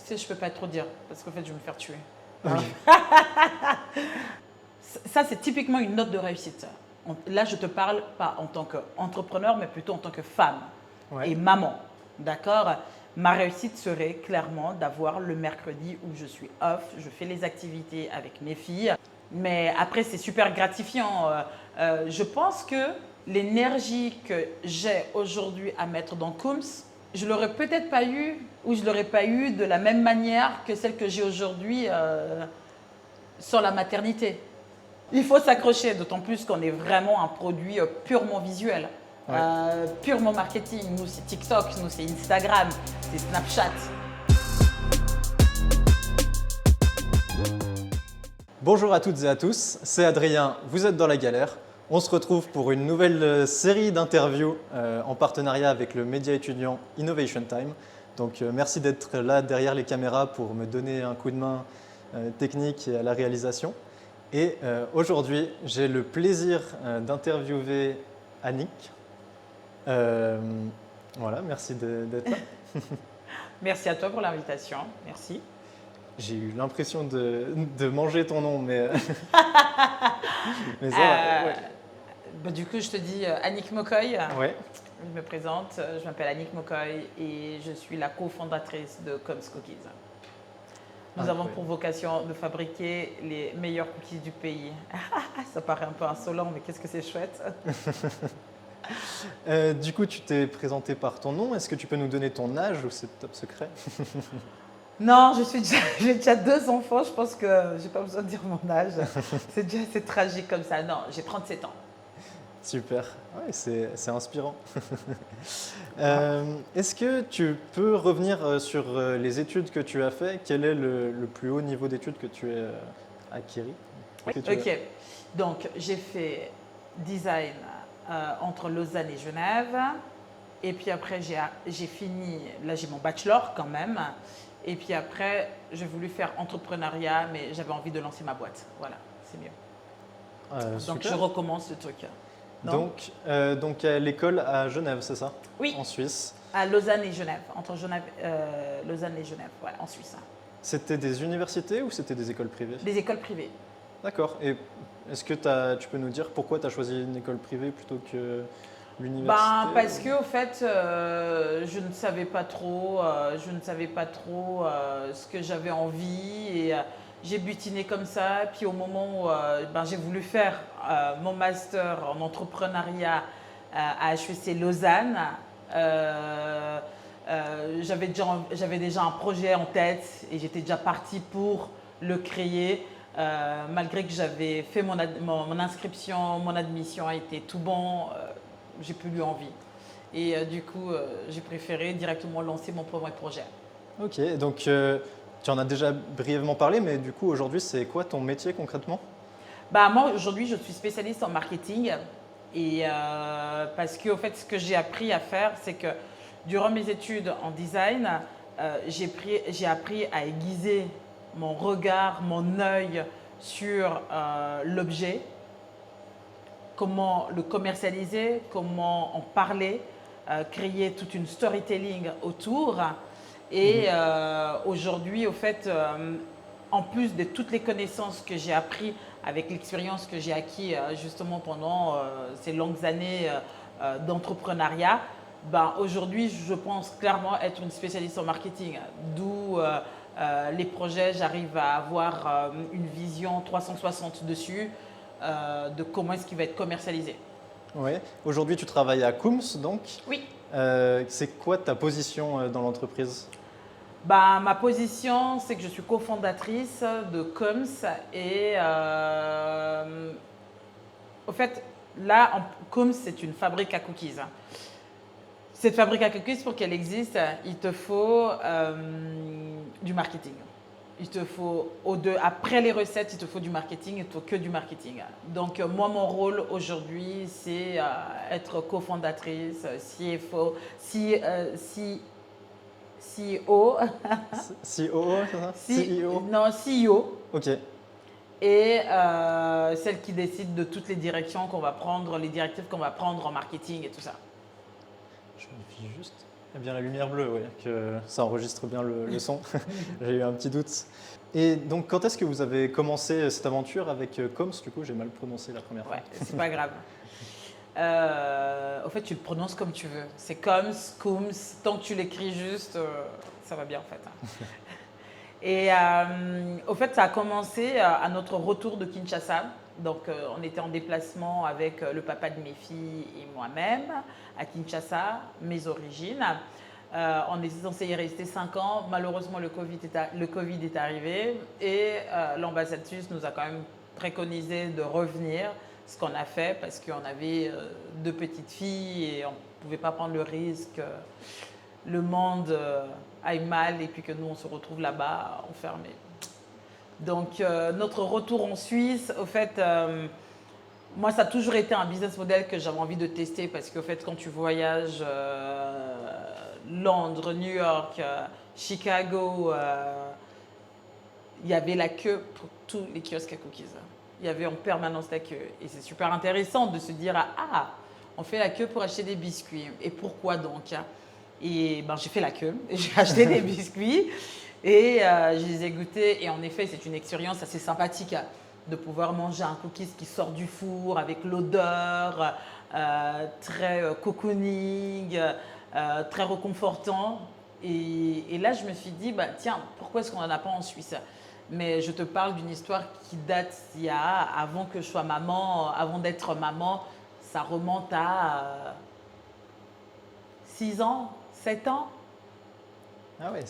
Je peux pas trop dire, parce qu'en fait, je vais me faire tuer. Oui. Ça, c'est typiquement une note de réussite. Là, je te parle pas en tant qu'entrepreneur, mais plutôt en tant que femme Ouais. et maman. D'accord? Ma réussite serait clairement d'avoir le mercredi où je suis off, je fais les activités avec mes filles. Mais après, c'est super gratifiant. Je pense que l'énergie que j'ai aujourd'hui à mettre dans Cooms, je l'aurais peut-être pas eu ou je l'aurais pas eu de la même manière que celle que j'ai aujourd'hui sur la maternité. Il faut s'accrocher, d'autant plus qu'on est vraiment un produit purement visuel, Ouais. purement marketing. Nous, c'est TikTok, nous, c'est Instagram, c'est Snapchat. Bonjour à toutes et à tous, c'est Adrien, vous êtes dans la galère. On se retrouve pour une nouvelle série d'interviews en partenariat avec le média étudiant Innovation Time. Donc merci d'être là derrière les caméras pour me donner un coup de main technique et à la réalisation. Et aujourd'hui, j'ai le plaisir d'interviewer Annick. Voilà, merci d'être là. Merci à toi pour l'invitation. Merci. J'ai eu l'impression de manger ton nom, mais, mais ça, ouais. Du coup, je te dis Annick Mokoy. Ouais. Je me présente, je m'appelle Annick Mokoy et je suis la cofondatrice de Coms Cookies. Nous avons pour vocation de fabriquer les meilleurs cookies du pays. Ça paraît un peu insolent, mais qu'est-ce que c'est chouette. Du coup, tu t'es présenté par ton nom. Est-ce que tu peux nous donner ton âge ou c'est top secret? Non, j'ai déjà 2 enfants, je pense que je n'ai pas besoin de dire mon âge. C'est déjà assez tragique comme ça. Non, j'ai 37 ans. Super, ouais, c'est inspirant. Est-ce que tu peux revenir sur les études que tu as fait? Quel est le plus haut niveau d'études que tu as acquis? Ok, donc j'ai fait design entre Lausanne et Genève. Et puis après, j'ai fini, là j'ai mon bachelor quand même. Et puis après, j'ai voulu faire entrepreneuriat, mais j'avais envie de lancer ma boîte. Voilà, c'est mieux. Donc je recommence le truc. Donc à l'école à Genève, c'est ça? Oui. En Suisse. À Lausanne et Genève, entre Lausanne et Genève, ouais, en Suisse. C'était des universités ou c'était des écoles privées? Des écoles privées. D'accord. Et est-ce que tu peux nous dire pourquoi tu as choisi une école privée plutôt que l'université? Parce que au fait, je ne savais pas trop, ce que j'avais envie et j'ai butiné comme ça. Puis au moment où j'ai voulu faire mon master en entrepreneuriat à HEC Lausanne, j'avais déjà un projet en tête et j'étais déjà partie pour le créer. Malgré que j'avais fait mon inscription, mon admission a été tout bon, j'ai plus eu envie. Et du coup, j'ai préféré directement lancer mon premier projet. Ok, donc tu en as déjà brièvement parlé, mais du coup aujourd'hui c'est quoi ton métier concrètement? Moi aujourd'hui je suis spécialiste en marketing et parce que au fait ce que j'ai appris à faire c'est que durant mes études en design, j'ai appris à aiguiser mon regard, mon œil sur l'objet, comment le commercialiser, comment en parler, créer toute une storytelling autour. Et aujourd'hui, au fait, en plus de toutes les connaissances que j'ai apprises avec l'expérience que j'ai acquis justement pendant ces longues années d'entrepreneuriat, aujourd'hui, je pense clairement être une spécialiste en marketing. D'où les projets, j'arrive à avoir une vision 360 dessus de comment est-ce qu'il va être commercialisé. Oui. Aujourd'hui, tu travailles à Cooms, donc. Oui. C'est quoi ta position dans l'entreprise? Ma position, c'est que je suis cofondatrice de Cooms et au fait, là, Cooms, c'est une fabrique à cookies. Cette fabrique à cookies, pour qu'elle existe, il te faut du marketing. Il te faut, après les recettes, il te faut du marketing, il ne te faut que du marketing. Donc, moi, mon rôle aujourd'hui, c'est être cofondatrice, CFO, CEO. COO, c'est ça? CEO? Non, CEO. Ok. Et celle qui décide de toutes les directions qu'on va prendre, les directives qu'on va prendre en marketing et tout ça. Je vérifie juste. Eh bien, la lumière bleue, oui, que ça enregistre bien le son. J'ai eu un petit doute. Et donc, quand est-ce que vous avez commencé cette aventure avec Coms? Du coup, j'ai mal prononcé la première fois. Ouais, c'est pas grave. Au fait, tu le prononces comme tu veux. C'est Coms, Cooms, tant que tu l'écris juste, ça va bien en fait, hein. Et au fait, ça a commencé à notre retour de Kinshasa. Donc, on était en déplacement avec le papa de mes filles et moi-même à Kinshasa, mes origines. On était censé y rester 5 ans. Malheureusement, le Covid est arrivé et l'ambassadrice nous a quand même préconisé de revenir, ce qu'on a fait parce qu'on avait 2 petites filles et on ne pouvait pas prendre le risque. Le monde aille mal et puis que nous, on se retrouve là-bas enfermés. Donc, notre retour en Suisse, au fait, moi, ça a toujours été un business model que j'avais envie de tester parce qu'au fait, quand tu voyages Londres, New York, Chicago, il y avait la queue pour tous les kiosques à cookies. Il y avait en permanence la queue. Et c'est super intéressant de se dire, ah, on fait la queue pour acheter des biscuits. Et pourquoi donc? Et ben, j'ai fait la queue, j'ai acheté des biscuits et je les ai goûtés. Et en effet, c'est une expérience assez sympathique de pouvoir manger un cookies qui sort du four avec l'odeur très cocooning, très réconfortant. Et là, je me suis dit, bah, tiens, pourquoi est-ce qu'on n'en a pas en Suisse? Mais je te parle d'une histoire qui date avant que je sois maman, avant d'être maman, ça remonte à 6 ans, 7 ans. Ah ouais,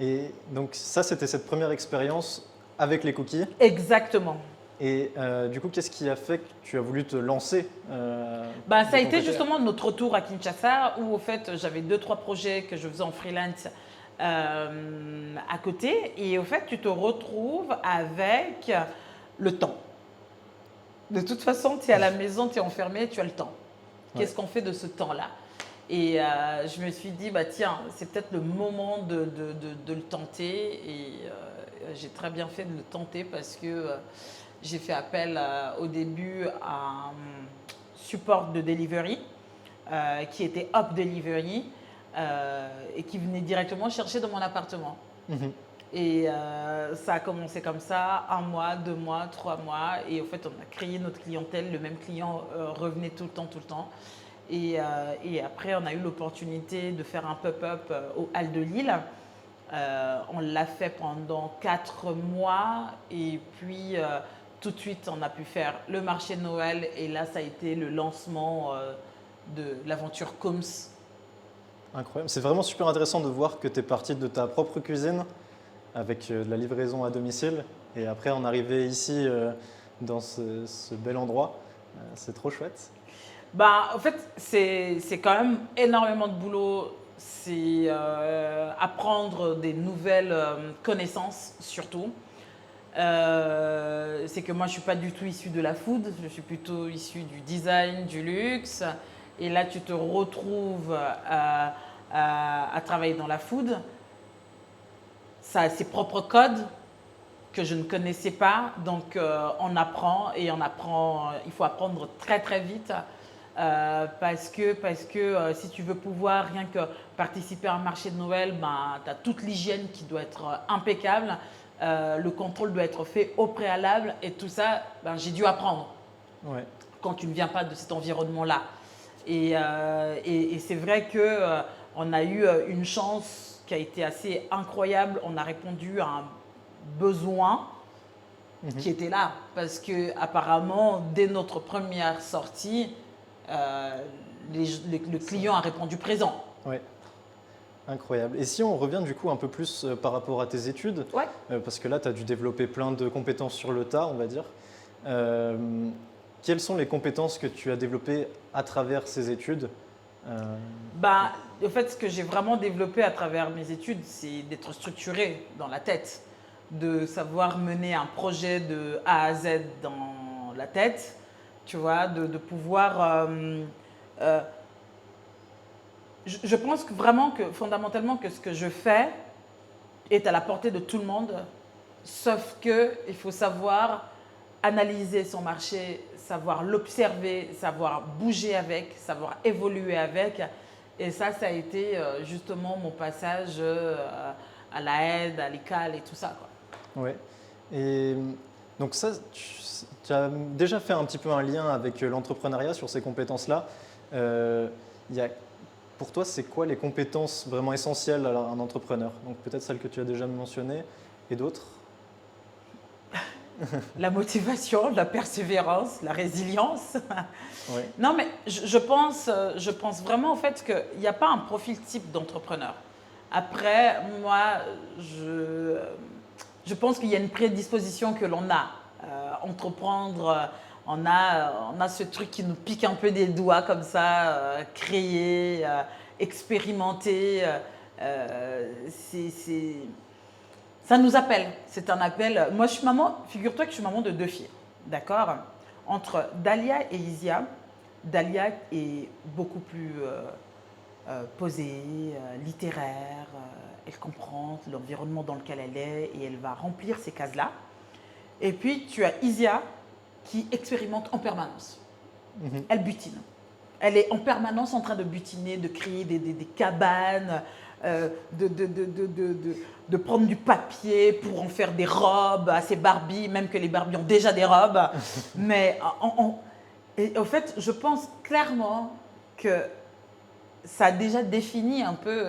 et donc ça, c'était cette première expérience avec les cookies. Exactement. Et du coup, qu'est-ce qui a fait que tu as voulu te lancer Ça de a ton été côté? justement notre retour à Kinshasa où, au fait, j'avais 2-3 projets que je faisais en freelance à côté. Et au fait, tu te retrouves avec le temps. De toute façon, tu es à la maison, tu es enfermé, tu as le temps. Qu'est-ce qu'on fait de ce temps-là? Et je me suis dit, bah, tiens, c'est peut-être le moment de le tenter. Et j'ai très bien fait de le tenter parce que j'ai fait appel au début à un support de delivery qui était Up Delivery et qui venait directement chercher dans mon appartement. Mhm. Et ça a commencé comme ça, 1 mois, 2 mois, 3 mois. Et au fait, on a créé notre clientèle. Le même client revenait tout le temps, tout le temps. Et après, on a eu l'opportunité de faire un pop-up au Halles de Lille. On l'a fait pendant 4 mois. Et puis, tout de suite, on a pu faire le marché de Noël. Et là, ça a été le lancement de l'aventure Coms. Incroyable. C'est vraiment super intéressant de voir que tu es parti de ta propre cuisine avec de la livraison à domicile et après en arriver ici dans ce bel endroit. C'est trop chouette. En fait, c'est quand même énormément de boulot. C'est apprendre des nouvelles connaissances surtout. C'est que moi, je ne suis pas du tout issue de la food. Je suis plutôt issue du design, du luxe. Et là, tu te retrouves à travailler dans la food. Ça a ses propres codes que je ne connaissais pas. Donc, on apprend et on apprend. Il faut apprendre très, très vite. Parce que si tu veux pouvoir rien que participer à un marché de Noël, tu as toute l'hygiène qui doit être impeccable. Le contrôle doit être fait au préalable et tout ça, j'ai dû apprendre Ouais. quand tu ne viens pas de cet environnement-là. Et c'est vrai qu'on a eu une chance qui a été assez incroyable. On a répondu à un besoin qui était là parce que apparemment, dès notre première sortie, le client a répondu présent. Ouais. Incroyable. Et si on revient du coup un peu plus par rapport à tes études, Ouais. Parce que là tu as dû développer plein de compétences sur le tas, on va dire. Quelles sont les compétences que tu as développées à travers ces études? En fait, ce que j'ai vraiment développé à travers mes études, c'est d'être structuré dans la tête, de savoir mener un projet de A à Z dans la tête, tu vois, de pouvoir je pense que vraiment que fondamentalement que ce que je fais est à la portée de tout le monde, sauf qu'il faut savoir analyser son marché, savoir l'observer, savoir bouger avec, savoir évoluer avec Et ça a été justement mon passage à la aide, à l'école et tout ça, quoi. Ouais. Et donc ça, tu as déjà fait un petit peu un lien avec l'entrepreneuriat sur ces compétences-là. Il y a, pour toi, c'est quoi les compétences vraiment essentielles à un entrepreneur? Donc peut-être celles que tu as déjà mentionnées et d'autres? La motivation, la persévérance, la résilience. Ouais. Non, mais je pense vraiment au fait qu'il n'y a pas un profil type d'entrepreneur. Après, moi, je pense qu'il y a une prédisposition que l'on a. Entreprendre, on a ce truc qui nous pique un peu des doigts comme ça, créer, expérimenter. Ça nous appelle. C'est un appel. Moi, je suis maman, figure-toi que je suis maman de 2 filles. D'accord? Entre Dalia et Isia, Dalia est beaucoup plus posée, littéraire. Elle comprend l'environnement dans lequel elle est et elle va remplir ces cases-là. Et puis, tu as Isia qui expérimente en permanence. Elle butine. Elle est en permanence en train de butiner, de créer des cabanes, de prendre du papier pour en faire des robes à ses Barbies, même que les Barbies ont déjà des robes. Mais et au fait, je pense clairement que ça a déjà défini un peu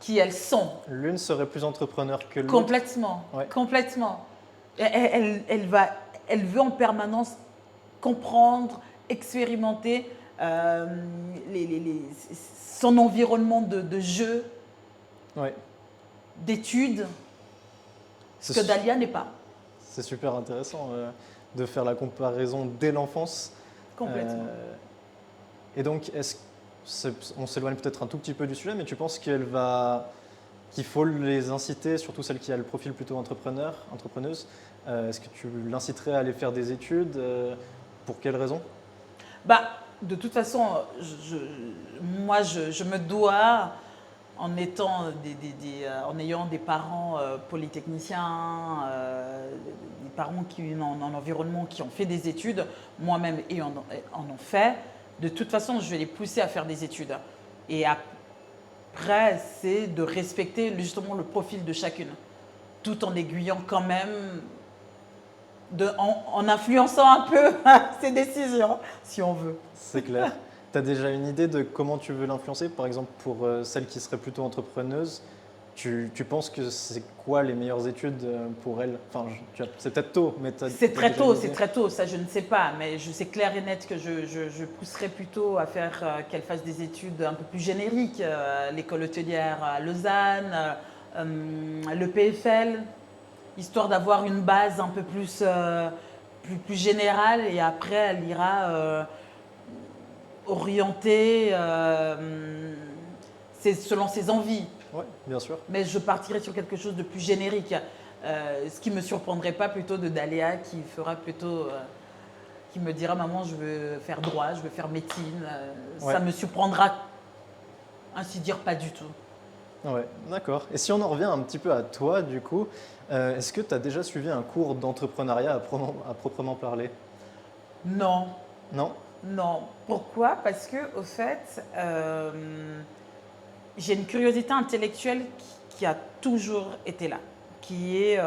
qui elles sont. L'une serait plus entrepreneur que l'autre. Complètement, Ouais. complètement. Elle veut en permanence comprendre, expérimenter son environnement de jeu, Ouais. d'études, ce que C'est Dalia n'est pas. c'est super intéressant de faire la comparaison dès l'enfance. Complètement. Et donc, on s'éloigne peut-être un tout petit peu du sujet, mais tu penses qu'il faut les inciter, surtout celles qui a le profil plutôt entrepreneuse. Est-ce que tu l'inciterais à aller faire des études? Pour quelles raisons? Bah, de toute façon, moi, je me dois, en ayant des parents polytechniciens, des parents qui ont un environnement, qui ont fait des études, moi-même et en ont fait, de toute façon, je vais les pousser à faire des études. Et après, c'est de respecter justement le profil de chacune, tout en aiguillant quand même, en influençant un peu ses décisions, si on veut. C'est clair. Tu as déjà une idée de comment tu veux l'influencer? Par exemple, pour celle qui serait plutôt entrepreneuse, tu penses que c'est quoi les meilleures études pour elle? Enfin, c'est peut-être tôt, mais C'est très tôt, ça je ne sais pas, mais je sais clair et net que je pousserais plutôt à faire qu'elle fasse des études un peu plus génériques, l'école hôtelière à Lausanne, le PFL, histoire d'avoir une base un peu plus générale et après elle ira orienter selon ses envies. Oui, bien sûr. Mais je partirais sur quelque chose de plus générique. Ce qui ne me surprendrait pas plutôt de Daléa qui fera plutôt, qui me dira maman je veux faire droit, je veux faire médecine. Ouais. Ça me surprendra ainsi dire pas du tout. Ouais, d'accord. Et si on en revient un petit peu à toi, du coup, est-ce que tu as déjà suivi un cours d'entrepreneuriat à proprement parler? Non, Non? non. Pourquoi? Parce que au fait, j'ai une curiosité intellectuelle qui a toujours été là, qui est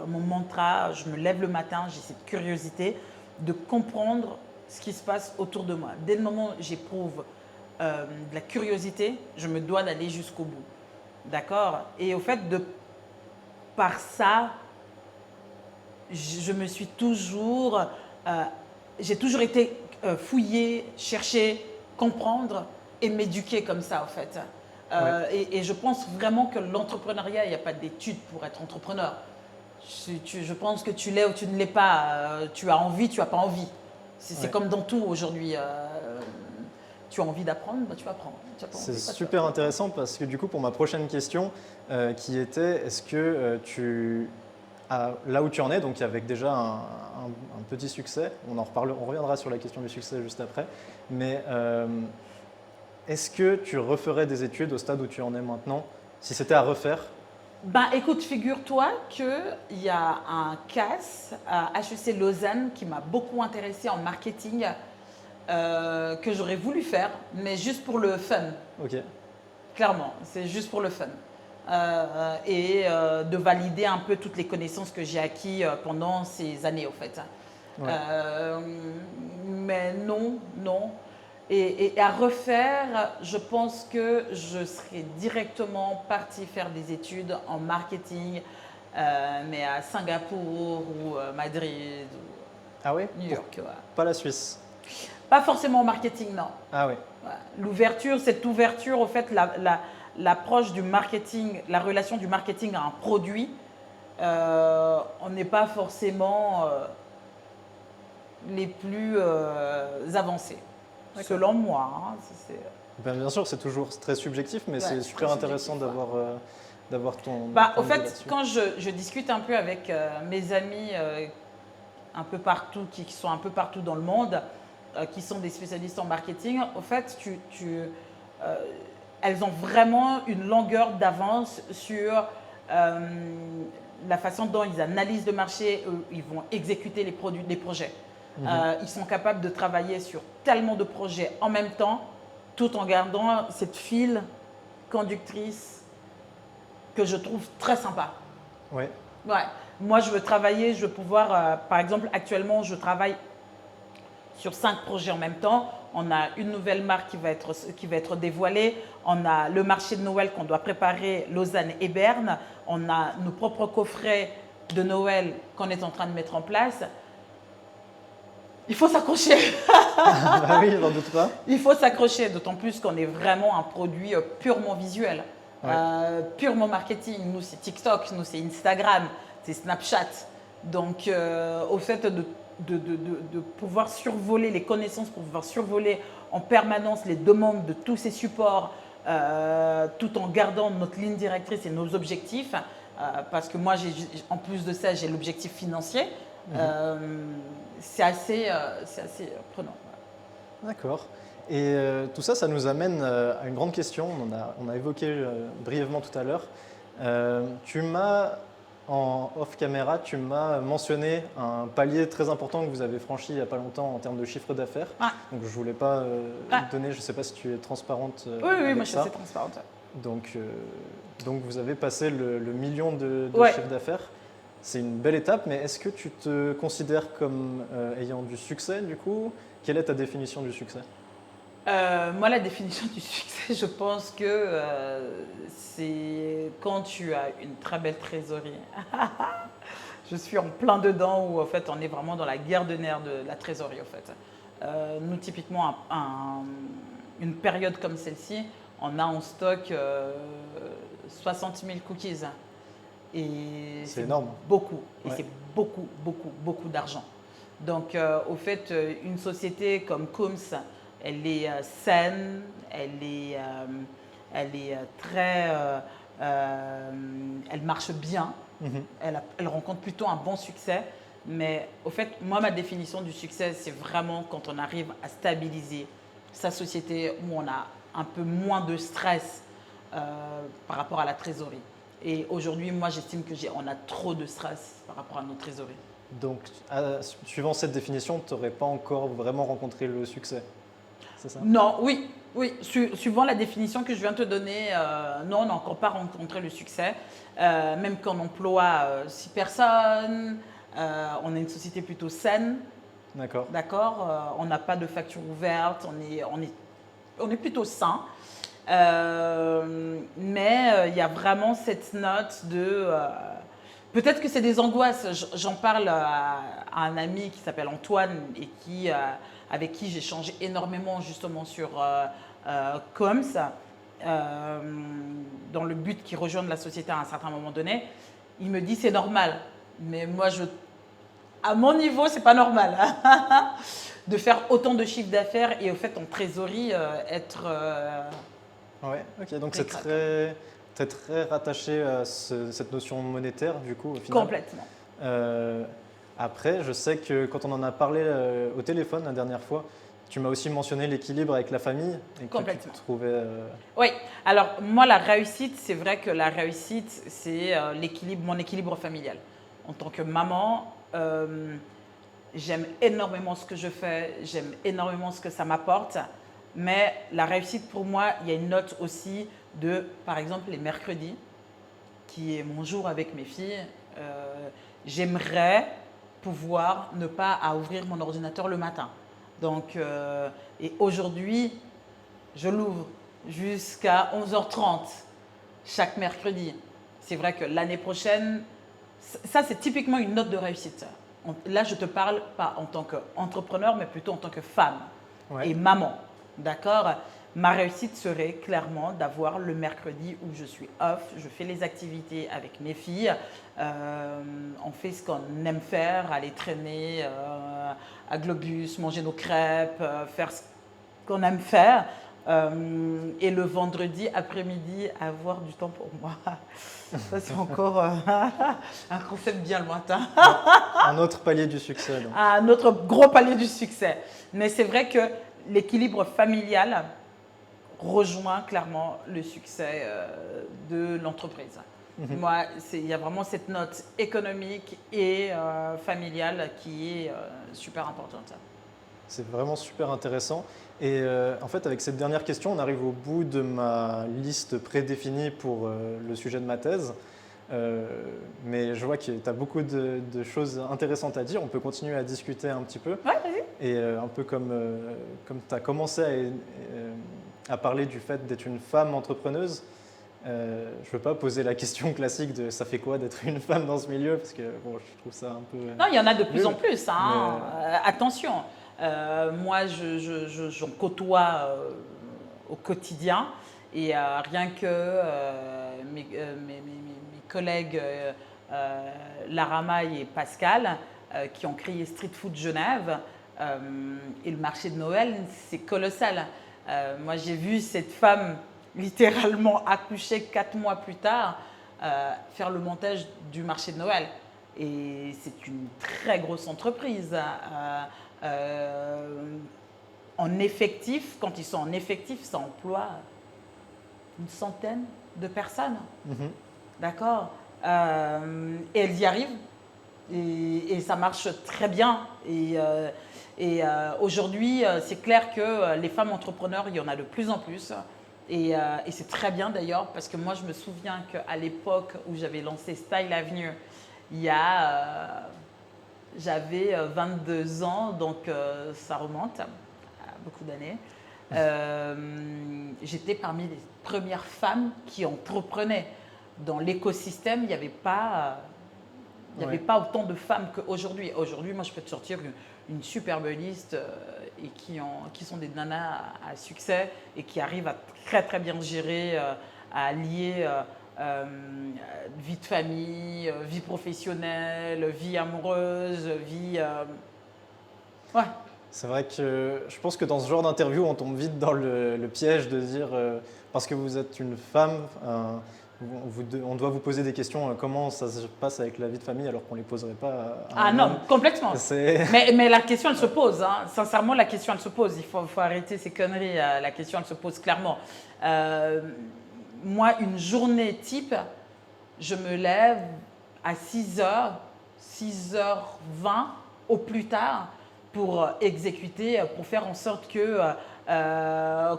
mon mantra. Je me lève le matin, j'ai cette curiosité de comprendre ce qui se passe autour de moi. Dès le moment où j'éprouve de la curiosité, je me dois d'aller jusqu'au bout. D'accord? Et au fait, par ça, je me suis toujours, j'ai toujours été fouiller, chercher, comprendre et m'éduquer comme ça, en fait. Et je pense vraiment que l'entrepreneuriat, il n'y a pas d'études pour être entrepreneur. Je pense que tu l'es ou tu ne l'es pas. Tu as envie, tu n'as pas envie. C'est comme dans tout aujourd'hui. Tu as envie d'apprendre, bah, tu vas apprendre. C'est super intéressant parce que du coup, pour ma prochaine question, qui était, est-ce que là où tu en es, donc avec déjà un petit succès, on reviendra sur la question du succès juste après, mais est-ce que tu referais des études au stade où tu en es maintenant, si c'était à refaire? Ben, écoute, figure-toi qu'il y a un CAS à HEC Lausanne qui m'a beaucoup intéressée en marketing que j'aurais voulu faire, mais juste pour le fun. Ok. Clairement, c'est juste pour le fun. De valider un peu toutes les connaissances que j'ai acquises pendant ces années, au fait. Ouais. Mais non, non. Et à refaire, je pense que je serais directement partie faire des études en marketing, mais à Singapour ou Madrid Ah ouais? ou New York. Ouais. Pas la Suisse. Pas forcément en marketing, non. Ah ouais. Ouais. L'ouverture, cette ouverture, au fait, l'approche du marketing, la relation du marketing à un produit, on n'est pas forcément les plus avancés, selon moi. Hein, Bien sûr, c'est toujours très subjectif, mais c'est super intéressant d'avoir ton. Au fait, quand je discute un peu avec mes amis un peu partout, qui sont un peu partout dans le monde, qui sont des spécialistes en marketing, au fait, elles ont vraiment une longueur d'avance sur la façon dont ils analysent le marché, ils vont exécuter les projets. Ils sont capables de travailler sur tellement de projets en même temps, tout en gardant cette file conductrice que je trouve très sympa. Ouais. Ouais. Moi, je veux travailler, je veux pouvoir, par exemple, actuellement, je travaille sur 5 projets en même temps. On a une nouvelle marque qui va être dévoilée. On a le marché de Noël qu'on doit préparer, Lausanne et Berne. On a nos propres coffrets de Noël qu'on est en train de mettre en place. Il faut s'accrocher. Bah oui, j'en doute pas. Il faut s'accrocher, d'autant plus qu'on est vraiment un produit purement visuel, purement marketing. Nous, c'est TikTok, nous, c'est Instagram, c'est Snapchat. Donc, au fait de pouvoir survoler les connaissances, pour pouvoir survoler en permanence les demandes de tous ces supports, tout en gardant notre ligne directrice et nos objectifs, parce que moi, en plus de ça, j'ai l'objectif financier. C'est assez prenant. D'accord. Et tout ça, ça nous amène à une grande question. On a évoqué brièvement tout à l'heure. En off-caméra, tu m'as mentionné un palier très important que vous avez franchi il n'y a pas longtemps en termes de chiffre d'affaires. Donc je ne voulais pas donner, je ne sais pas si tu es transparente. Oui, moi je suis assez transparente. Donc vous avez passé le million de chiffre d'affaires. C'est une belle étape, mais est-ce que tu te considères comme ayant du succès du coup? Quelle est ta définition du succès? Moi, la définition du succès, je pense que c'est quand tu as une très belle trésorerie. Je suis en plein dedans où en fait, on est vraiment dans la guerre de nerfs de la trésorerie. En fait. Nous, typiquement, une période comme celle-ci, on a en stock 60 000 cookies. Et c'est énorme. Beaucoup. Et c'est beaucoup, beaucoup, beaucoup d'argent. Donc, au fait, une société comme Cooms, elle est saine, elle est très, elle marche bien, elle rencontre plutôt un bon succès. Mais au fait, moi, ma définition du succès, c'est vraiment quand on arrive à stabiliser sa société, où on a un peu moins de stress par rapport à la trésorerie. Et aujourd'hui, moi, j'estime qu'on a trop de stress par rapport à notre trésorerie. Donc, suivant cette définition, tu n'aurais pas encore vraiment rencontré le succès, c'est ça? Non, oui. Suivant la définition que je viens de te donner, non, on n'a encore pas rencontré le succès. Même qu'on emploie 6 personnes, on est une société plutôt saine. D'accord. D'accord. On n'a pas de facture ouverte, on est plutôt sain. Mais il y a vraiment cette note de... peut-être que c'est des angoisses. J'en parle à un ami qui s'appelle Antoine et avec qui j'ai changé énormément justement sur Coms, dans le but qu'il rejoigne la société à un certain moment donné. Il me dit c'est normal, mais moi à mon niveau c'est pas normal de faire autant de chiffre d'affaires et au fait en trésorerie être ouais, ok, donc c'est très rattaché à cette notion monétaire du coup au final. Complètement. Après, je sais que quand on en a parlé au téléphone la dernière fois, tu m'as aussi mentionné l'équilibre avec la famille. Et complètement. Que tu trouvais, Oui, alors moi la réussite, c'est vrai que la réussite, c'est mon équilibre familial. En tant que maman, j'aime énormément ce que je fais, j'aime énormément ce que ça m'apporte. Mais la réussite pour moi, il y a une note aussi de, par exemple, les mercredis, qui est mon jour avec mes filles. J'aimerais pouvoir ne pas à ouvrir mon ordinateur le matin. Donc, et aujourd'hui, je l'ouvre jusqu'à 11h30 chaque mercredi. C'est vrai que l'année prochaine, ça c'est typiquement une note de réussite. Là, je te parle pas en tant qu'entrepreneur, mais plutôt en tant que femme et maman. D'accord? Ma réussite serait clairement d'avoir le mercredi où je suis off, je fais les activités avec mes filles, on fait ce qu'on aime faire, aller traîner à Globus, manger nos crêpes, faire ce qu'on aime faire. Et le vendredi après-midi, avoir du temps pour moi. Ça, c'est encore un concept bien lointain. Un autre palier du succès. Donc. Un autre gros palier du succès. Mais c'est vrai que l'équilibre familial rejoint clairement le succès de l'entreprise. Moi, il y a vraiment cette note économique et familiale qui est super importante. C'est vraiment super intéressant. Et en fait, avec cette dernière question, on arrive au bout de ma liste prédéfinie pour le sujet de ma thèse. Mais je vois que tu as beaucoup de choses intéressantes à dire. On peut continuer à discuter un petit peu. Ouais, vas-y. Et un peu comme tu as commencé à parler du fait d'être une femme entrepreneuse, je ne veux pas poser la question classique de ça fait quoi d'être une femme dans ce milieu, parce que bon, je trouve ça un peu... Non, il y en a de plus en plus. Hein. Mais, attention, moi, j'en côtoie au quotidien. Et rien que mes collègues Lara Maille et Pascal, qui ont créé Street Food Genève, et le marché de Noël, c'est colossal. Moi, j'ai vu cette femme littéralement accoucher 4 mois plus tard, faire le montage du marché de Noël. Et c'est une très grosse entreprise. En effectif, quand ils sont en effectif, ça emploie une centaine de personnes. D'accord. Et elles y arrivent. Et ça marche très bien. Et aujourd'hui, c'est clair que les femmes entrepreneurs, il y en a de plus en plus. Et c'est très bien d'ailleurs, parce que moi, je me souviens qu'à l'époque où j'avais lancé Style Avenue, j'avais 22 ans, donc ça remonte à beaucoup d'années. J'étais parmi les premières femmes qui entreprenaient. Dans l'écosystème, il n'y avait pas autant de femmes qu'aujourd'hui. Aujourd'hui, moi, je peux te sortir une superbe liste et qui sont des nanas à succès et qui arrivent à très très bien gérer, à allier vie de famille, vie professionnelle, vie amoureuse, vie... Ouais. C'est vrai que je pense que dans ce genre d'interview, on tombe vite dans le piège de dire, parce que vous êtes une femme, on doit vous poser des questions, comment ça se passe avec la vie de famille alors qu'on ne les poserait pas à un non, homme. complètement. Mais la question, elle se pose. Hein. Sincèrement, la question, elle se pose. Il faut arrêter ces conneries. La question, elle se pose clairement. Moi, une journée type, je me lève à 6h, 6h20 au plus tard pour exécuter, pour faire en sorte que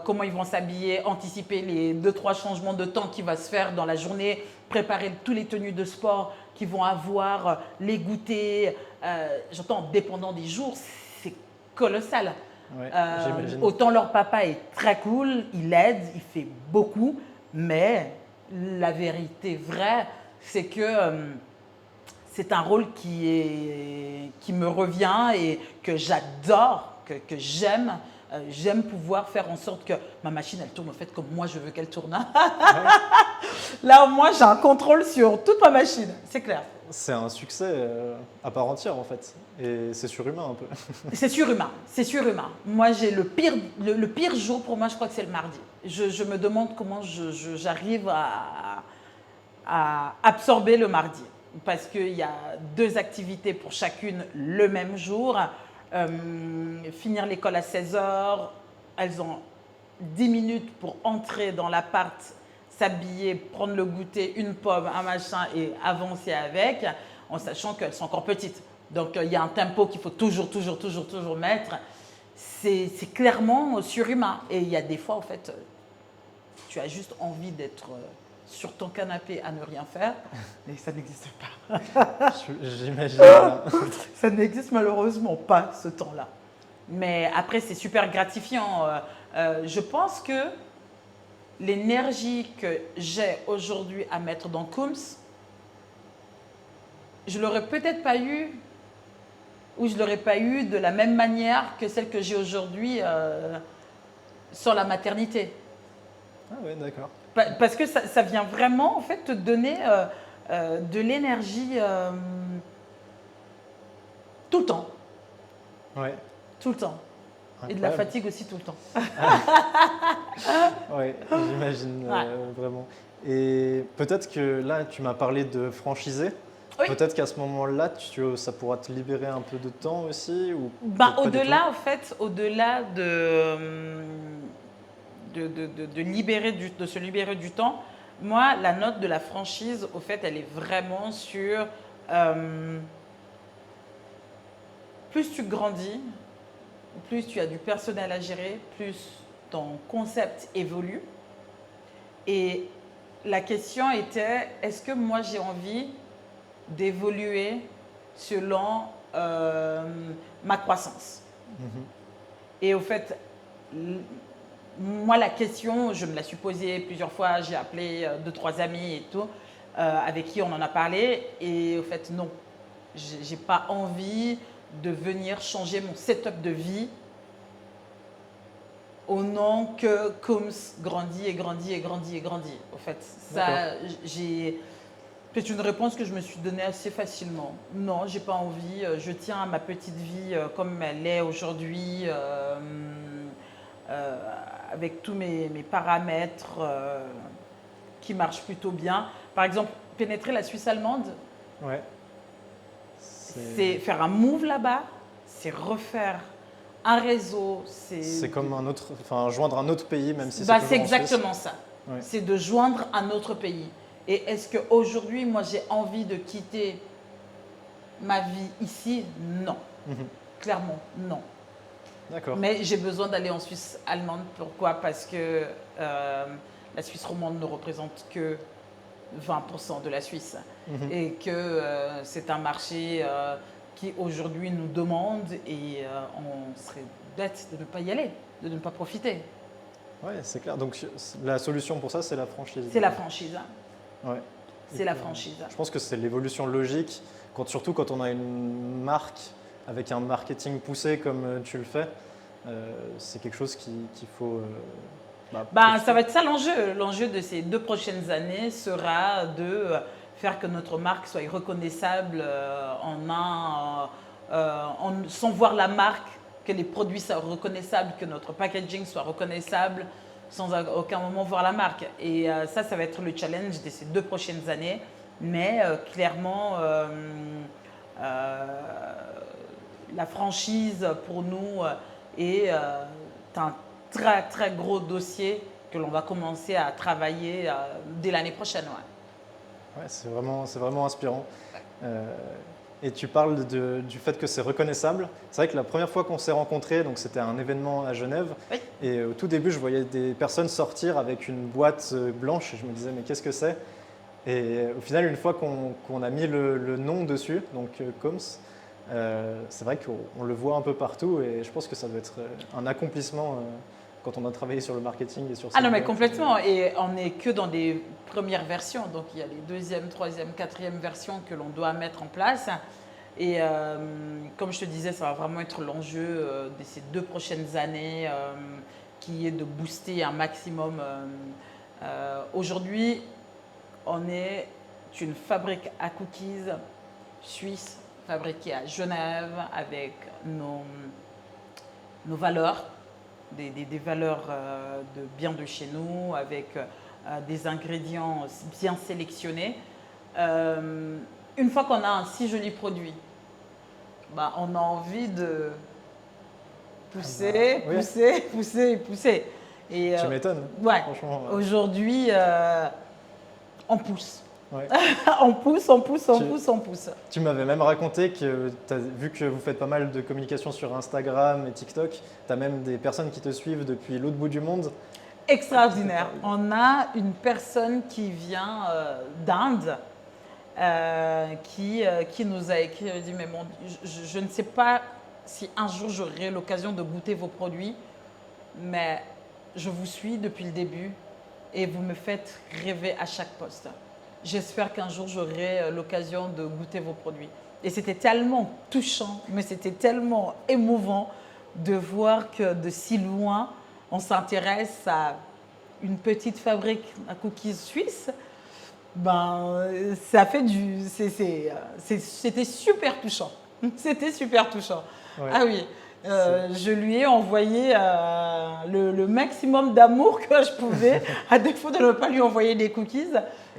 comment ils vont s'habiller, anticiper les 2-3 changements de temps qui vont se faire dans la journée, préparer toutes les tenues de sport qu'ils vont avoir, les goûters. J'entends, dépendant des jours, c'est colossal. Ouais, autant leur papa est très cool, il aide, il fait beaucoup, mais la vérité vraie, c'est que c'est un rôle qui me revient et que j'adore, que j'aime. J'aime pouvoir faire en sorte que ma machine, elle tourne en fait comme moi je veux qu'elle tourne. Là, au moins, j'ai un contrôle sur toute ma machine, c'est clair. C'est un succès à part entière en fait, et c'est surhumain un peu. C'est surhumain, c'est surhumain. Moi, j'ai le pire jour pour moi, je crois que c'est le mardi. Je me demande comment j'arrive à absorber le mardi. Parce qu'il y a 2 activités pour chacune le même jour. Finir l'école à 16h, elles ont 10 minutes pour entrer dans l'appart, s'habiller, prendre le goûter, une pomme, un machin et avancer avec, en sachant qu'elles sont encore petites. Donc, il y a un tempo qu'il faut toujours mettre. C'est clairement surhumain. Et il y a des fois, en fait, tu as juste envie d'être sur ton canapé à ne rien faire, mais ça n'existe pas. J'imagine. Ça n'existe malheureusement pas, ce temps-là. Mais après, c'est super gratifiant. Je pense que l'énergie que j'ai aujourd'hui à mettre dans Coombs, je l'aurais peut-être pas eu, ou je l'aurais pas eu de la même manière que celle que j'ai aujourd'hui sur la maternité. Ah ouais, d'accord. Parce que ça vient vraiment en fait te donner de l'énergie tout le temps. Ouais. Tout le temps. Et de la fatigue aussi tout le temps. Oui, j'imagine vraiment. Et peut-être que là, tu m'as parlé de franchisé. Oui. Peut-être qu'à ce moment-là, ça pourra te libérer un peu de temps aussi ou au-delà, en fait, au-delà de se libérer du temps, moi, la note de la franchise, au fait, elle est vraiment sur plus tu grandis, plus tu as du personnel à gérer, plus ton concept évolue. Et la question était, est-ce que moi j'ai envie d'évoluer selon ma croissance? Et au fait, moi la question, je me la suis posée plusieurs fois, j'ai appelé 2-3 amis et tout, avec qui on en a parlé. Et au fait, non, j'ai pas envie de venir changer mon setup de vie au nom que Coombs grandit et grandit et grandit et grandit. Au fait, ça, c'est une réponse que je me suis donnée assez facilement. Non, j'ai pas envie. Je tiens à ma petite vie comme elle est aujourd'hui, avec tous mes paramètres qui marchent plutôt bien. Par exemple, pénétrer la Suisse allemande, ouais. C'est faire un move là-bas, c'est refaire un réseau. C'est comme joindre un autre pays, même si c'est exactement ça. Ouais. C'est de joindre un autre pays. Et est-ce qu'aujourd'hui, moi, j'ai envie de quitter ma vie ici? Non. Clairement, non. D'accord. Mais j'ai besoin d'aller en Suisse allemande. Pourquoi? Parce que la Suisse romande ne représente que 20% de la Suisse. Et que c'est un marché qui aujourd'hui nous demande et on serait bête de ne pas y aller, de ne pas profiter. Oui, c'est clair. Donc la solution pour ça, c'est la franchise. C'est la franchise. Ouais. C'est la franchise. Je pense que c'est l'évolution logique, surtout quand on a une marque avec un marketing poussé comme tu le fais. C'est quelque chose qu'il faut... ça va être ça l'enjeu. L'enjeu de ces 2 prochaines années sera de faire que notre marque soit reconnaissable sans voir la marque, que les produits soient reconnaissables, que notre packaging soit reconnaissable, sans à aucun moment voir la marque. Et ça va être le challenge de ces 2 prochaines années. Mais clairement, la franchise pour nous est un très très gros dossier que l'on va commencer à travailler dès l'année prochaine. Ouais, c'est vraiment inspirant. Et tu parles du fait que c'est reconnaissable. C'est vrai que la première fois qu'on s'est rencontrés, donc c'était à un événement à Genève, oui. Et au tout début, je voyais des personnes sortir avec une boîte blanche et je me disais mais qu'est-ce que c'est? Et au final, une fois qu'on a mis le nom dessus, donc Coombs, c'est vrai qu'on le voit un peu partout et je pense que ça doit être un accomplissement quand on a travaillé sur le marketing et sur ça. Ah non, mais complètement. Et on n'est que dans des premières versions. Donc, il y a les 2e, 3e, 4e versions que l'on doit mettre en place. Et comme je te disais, ça va vraiment être l'enjeu de ces 2 prochaines années qui est de booster un maximum. Aujourd'hui, on est une fabrique à cookies suisse, fabriquée à Genève avec nos valeurs. Des valeurs de chez nous, avec des ingrédients bien sélectionnés. Une fois qu'on a un si joli produit, on a envie de pousser, pousser. Et, tu m'étonnes, ouais, franchement. Aujourd'hui, on pousse. Ouais. On pousse, on pousse, on Tu- pousse, on pousse. Tu m'avais même raconté que, vu que vous faites pas mal de communication sur Instagram et TikTok, tu as même des personnes qui te suivent depuis l'autre bout du monde. Extraordinaire. On a une personne qui vient d'Inde qui nous a écrit, elle dit, mais je ne sais pas si un jour j'aurai l'occasion de goûter vos produits, mais je vous suis depuis le début et vous me faites rêver à chaque poste. J'espère qu'un jour j'aurai l'occasion de goûter vos produits. Et c'était tellement touchant, mais c'était tellement émouvant de voir que de si loin, on s'intéresse à une petite fabrique à cookies suisse. Ben, ça fait c'était super touchant. C'était super touchant. Ouais. Ah oui, je lui ai envoyé le maximum d'amour que je pouvais, à défaut de ne pas lui envoyer des cookies.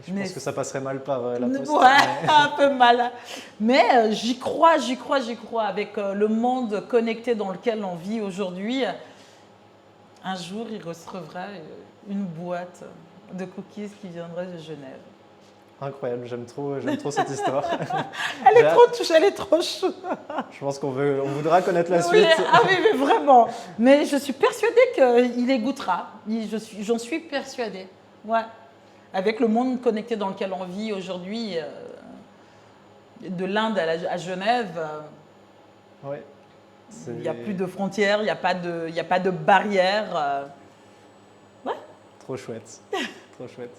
Je pense que ça passerait mal par la poste. Ouais, un peu mal. Mais j'y crois. Avec le monde connecté dans lequel on vit aujourd'hui, un jour, il recevra une boîte de cookies qui viendrait de Genève. Incroyable, j'aime trop cette histoire. Elle est trop touchée, elle est trop chou. Je pense on voudra connaître la Oui, suite. ah oui, mais vraiment. Mais je suis persuadée qu'il les goûtera. J'en suis persuadée. Ouais. Avec le monde connecté dans lequel on vit aujourd'hui, de l'Inde à Genève, Ouais. il n'y a plus de frontières, il n'y a pas de barrières. Ouais. Trop chouette. Trop chouette.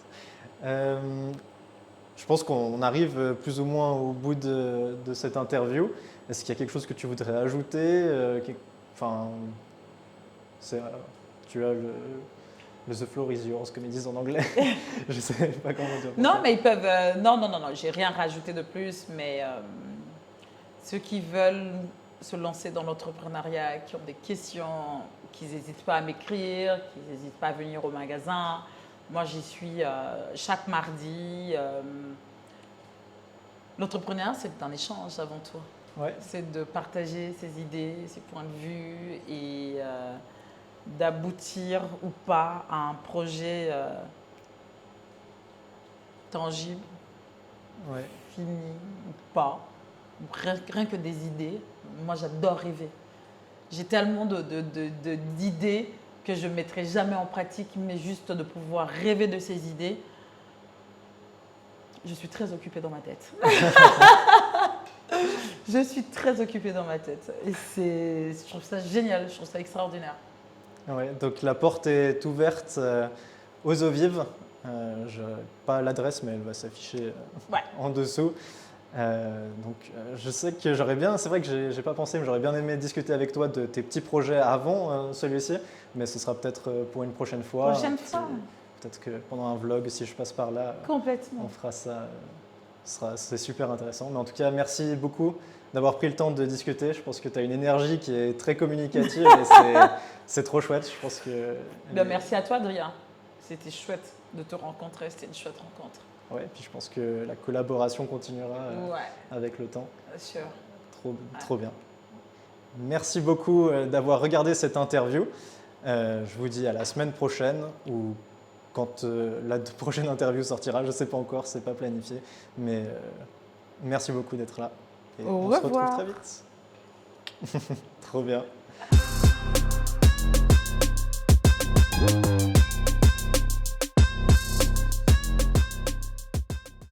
Je pense qu'on arrive plus ou moins au bout de cette interview. Est-ce qu'il y a quelque chose que tu voudrais ajouter Enfin, tu as le The floor is yours, comme ils disent en anglais. Je ne sais pas comment dire. Non, mais ils peuvent. Non, j'ai rien rajouté de plus, mais ceux qui veulent se lancer dans l'entrepreneuriat, qui ont des questions, qu'ils n'hésitent pas à m'écrire, qu'ils n'hésitent pas à venir au magasin. Moi, j'y suis chaque mardi. L'entrepreneuriat, c'est un échange avant tout. Ouais. C'est de partager ses idées, ses points de vue et d'aboutir ou pas à un projet tangible, Ouais. fini ou pas. Rien que des idées. Moi, j'adore rêver. J'ai tellement d'idées que je ne mettrai jamais en pratique, mais juste de pouvoir rêver de ces idées. Je suis très occupée dans ma tête. Je suis très occupée dans ma tête. Et je trouve ça génial, je trouve ça extraordinaire. Ouais, donc la porte est ouverte aux eaux vives. Pas l'adresse, mais elle va s'afficher Ouais. en dessous. Je sais que c'est vrai que j'ai pas pensé, mais j'aurais bien aimé discuter avec toi de tes petits projets avant celui-ci, mais ce sera peut-être pour une prochaine fois. Prochaine fois. Peut-être que pendant un vlog, si je passe par là, Complètement. on fera ça. C'est super intéressant. Mais en tout cas, merci beaucoup d'avoir pris le temps de discuter. Je pense que tu as une énergie qui est très communicative et c'est trop chouette. Je pense que. Merci à toi, Adrien. C'était chouette de te rencontrer. C'était une chouette rencontre. Ouais, puis je pense que la collaboration continuera avec le temps. Sûr. Trop bien. Merci beaucoup d'avoir regardé cette interview. Je vous dis à la semaine prochaine ou quand la prochaine interview sortira. Je ne sais pas encore, ce n'est pas planifié. Mais merci beaucoup d'être là. Et on se retrouve très vite. Trop bien.